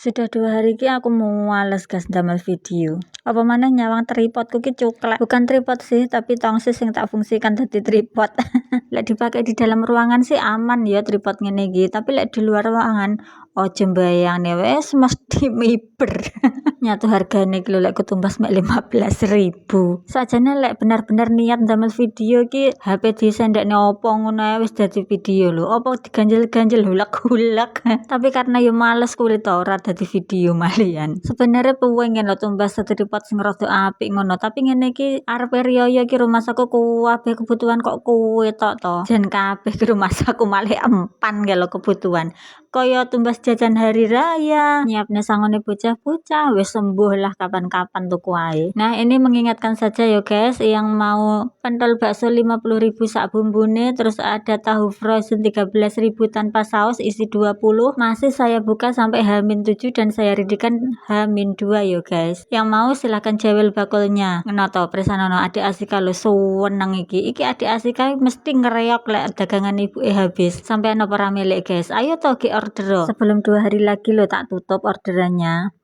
Sudah 2 hari ki aku males gas damel video. Apa maneh nyawang tripodku ki cuklek. Bukan tripod sih, tapi tongsis sing tak fungsikan dadi tripod. Lek dipakai di dalam ruangan sih aman ya tripod ngene iki, tapi lek di luar ruangan ojo mbayangne wes mesti miber. Nyatu hargane ki lho lek ketumbas mek 15.000. Sajane lek bener-bener niat damel video ki HP disendekne opo ngono ae wis dadi video lho. Opo diganjel-ganjel hulek-hulek. Tapi karena yo males kulit ora dadi video malian. Sebenarnya pengen lo tumbas tripod sing rada apik ngono, tapi ngene iki arepe riyo ki rumah saku kabeh kebutuhan kok kuwe tok to. Jan kabeh ke rumah saku malah empan kalau kebutuhan. Kaya tumbas jajan hari raya, nyiapne sangone bocah-bocah, wis sembuh lah kapan-kapan tuku ae. Nah, ini mengingatkan saja ya guys, yang mau pentol bakso 50.000 sak bumbune, terus ada tahu frozen 13.000 tanpa saus isi 20, masih saya buka sampai H-7 dan saya ridikan H-2 ya guys. Yang mau silahkan jewel bakulnya. Ngono to, presanono adik Asika lo seneng iki. Iki adik Asika mesti ngereok lek dagangan ibu habis. Sampai ana para milik guys. Ayo to ki order. Sebelum 2 hari lagi lo tak tutup orderannya.